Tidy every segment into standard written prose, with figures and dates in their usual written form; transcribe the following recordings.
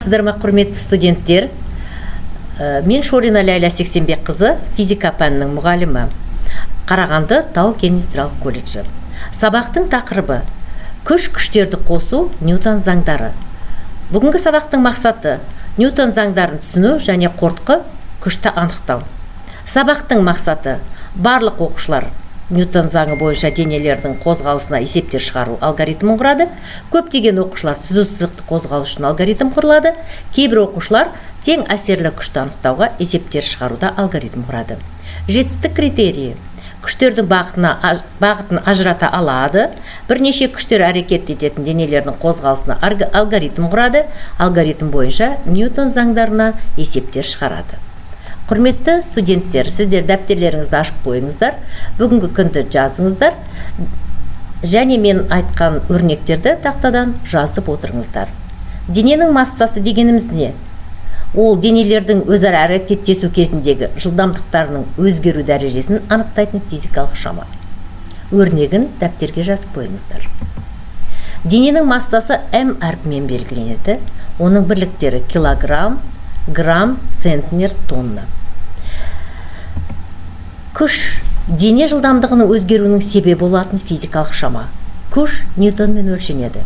Саламатсыздар ма, құрметті студенттер? Мен Шорина Ләйла Сексенбек қызы, физика пәнінің мұғалімі. Қарағанды Тау-Кен индустриялық колледжі. Сабақтың тақырыбы күштерді қосу, Ньютон заңдары. Бүгінгі сабақтың мақсаты Ньютон заңдарын түсіну және қортқы күшті анықтау. Сабақтың мақсаты барлық оқушылар Ньютон заңы бойынша денелердің қозғалысына есептер шығару алгоритмін құрады. Көптеген оқушылар түзу сызықты қозғалыс үшін алгоритм құрылады. Кейбір оқушылар тең әсерлі күшті анықтауға есептер шығаруда алгоритм құрады. Жетістік критерийі: күштердің бағытын ажырата алады. Бірнеше күштер әрекет ететін денелердің қозғалысына алгоритм құрады. Алгоритм бойынша Ньютон заңдарына есептер шығарады. Құрметті студенттер, сіздер дәптерлеріңізді ашып қойыңыздар, бүгінгі күнді жазыңыздар және мен айтқан өрнектерді тақтадан жазып отырыңыздар. Дененің массасы дегеніміз не? Ол денелердің өзара әрекеттесу кезіндегі жылдамдықтарының өзгеру дәрежесін анықтайтын физикалық шама. Өрнегін дәптерге жазып қойыңыздар. Дененің массасы М әрпімен белгіленеді. Оның бірліктері килограмм, грамм, центнер, тонна. Күш дене жылдамдығының өзгеруінің себебі болатын физикалық шама. Күш Ньютонмен өлшенеді.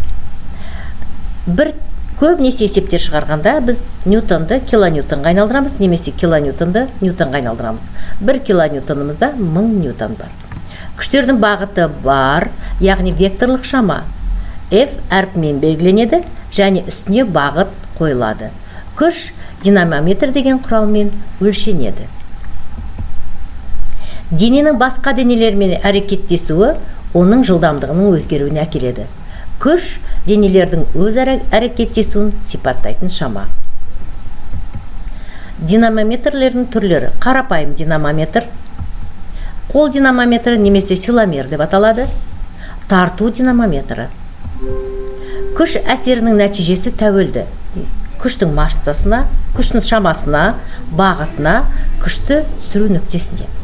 Көбінесе есептер шығарғанда біз Ньютонды килоньютонға айналдырамыз, немесе килоньютонды Ньютонға айналдырамыз. 1 килоньютонымызда 1000 Ньютон бар. Күштердің бағыты бар, яғни векторлық шама. F әрпімен белгіленеді және үстіне бағыт қойылады. Күш динамометр деген құралмен өлшенеді. Дененің басқа денелермен әрекеттесуі оның жылдамдығының өзгеруіне әкеледі. Күш денелердің өзара әрекеттесуін сипаттайтын шама. Динамометрлердің түрлері: қарапайым динамометр, қол динамометрі немесе силомер деп аталады, тарту динамометрі. Күш әсерінің нәтижесі тәуелді. Күштің массасына, күштің шамасына, бағытына, күшті түсіру нүктесіне.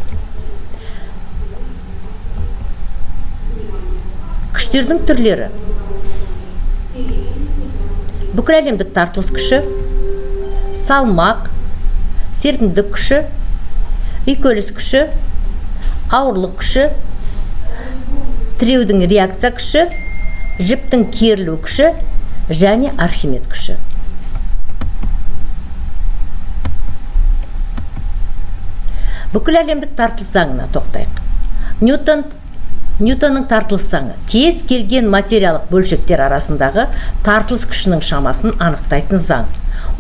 Күштердің түрлері: бүкіл әлемдік тартылыс күші, салмақ, серпімдік күші, үйкеліс күші, ауырлық күші, тіреудің реакция күші, жіптің керілу күші және Архимед күші. Бүкіл әлемдік тартылыс заңына тоқтайық. Ньютонның тартылыс заңы кез келген материялық бөлшектер арасындағы тартылыс күшінің шамасын анықтайтын заң.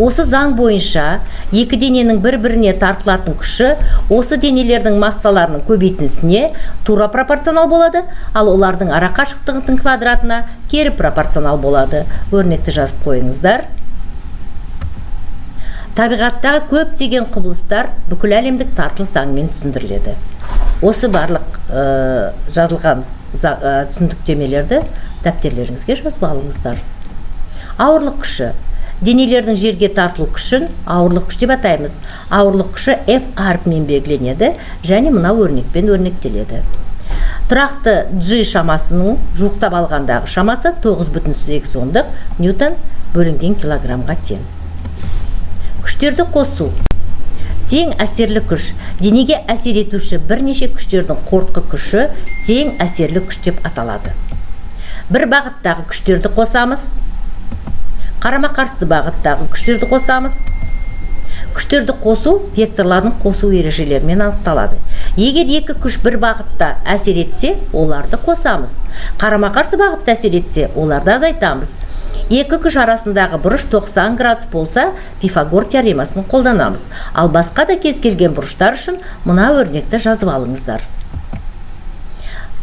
Осы заң бойынша екі дененің бір-біріне тартылатын күші осы денелердің массаларының көбейтіндісіне тура пропорционал болады, ал олардың арақашықтығының квадратына кері пропорционал болады. Өрнекті жазып қойыңыздар. Табиғаттағы көптеген құбылыстар бүкіл әлемдік тартылыс заңымен түсіндіріледі. Осы барлық жазылған түсіндіктемелерді дәптерлеріңізге жазып алыңыздар. Ауырлық күші: денелердің жерге тартылу күшін ауырлық күш деп атаймыз. Ауырлық күші F әрпімен белгіленеді және мынау өрнекпен өрнектеледі. Тұрақты G шамасының жуықтап алғандағы шамасы 9,8 Ньютон бөлінген килограммға тең. Күштерді қосу: тең әсерлі күш. Денеге әсер етуші бірнеше күштердің қортқы күші тең әсерлі күш деп аталады. Бір бағыттағы күштерді қосамыз. Қарама-қарсы бағыттағы күштерді қосамыз. Күштерді қосу векторлардың қосу ережелерімен анықталады. Егер екі күш бір бағытта әсер етсе, оларды қосамыз. Қарама-қарсы бағытта әсер етсе, оларды азайтамыз. Екі күш арасындағы бұрыш 90 градус болса, Пифагор теоремасын қолданамыз. Ал басқа да кез келген бұрыштар үшін мына өрнекті жазып алыңыздар.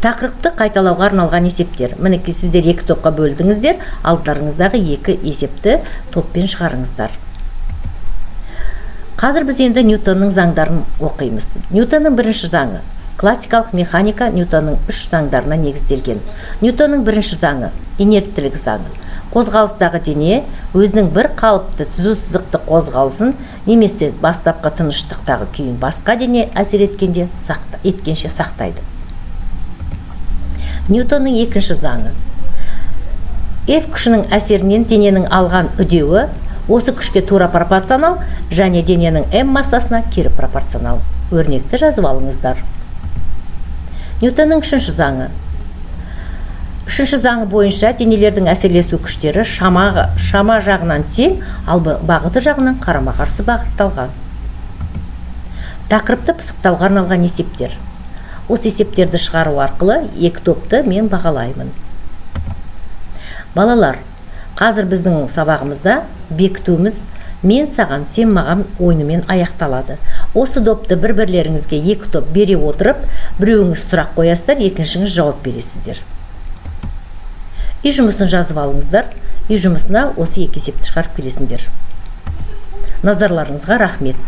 Тақырыпты қайталауға арналған есептер. Мінекей сіздер екі топқа бөлдіңіздер, алдарыңыздағы екі есепті топпен шығарыңыздар. Қазір біз енді Ньютонның заңдарын оқимыз. Ньютонның бірінші заңы классикалық механика Ньютонның 3 заңдарына негізделген. Ньютонның бірінші заңы инерттілік заңы. Қозғалыстағы дене өзінің бір қалыпты түзу сызықты қозғалысын немесе бастапқы тыныштықтағы күйін басқа дене әсер еткенше сақтайды. Ньютонның екінші заңы: F күшінің әсерінен дененің алған үдеуі Осы күшке тура пропорционал және дененің м массасына кері пропорционал. Өрнекті жазып алыңыздар. Ньютонның үшінші заңы. Үшінші заңы бойынша денелердің әсерлесу күштері шама жағынан тең, ал бағыты жағынан қарама-қарсы бағытталған. Тақырыпты пысықтауға арналған есептер. Осы есептерді шығару арқылы екі топты мен бағалаймын. Балалар, қазір біздің сабағымызда бекітуіміз мен саған, сен маған ойынымен аяқталады. Осы допты бір-бірлеріңізге екі топ бере отырып, біреуіңіз сұрақ қоясыздар, екіншіңіз жауап бересіздер. Үй жұмысын жазып алыңыздар. Үй жұмысына осы екі есепті шығарып келесіңдер. Назарларыңызға рахмет.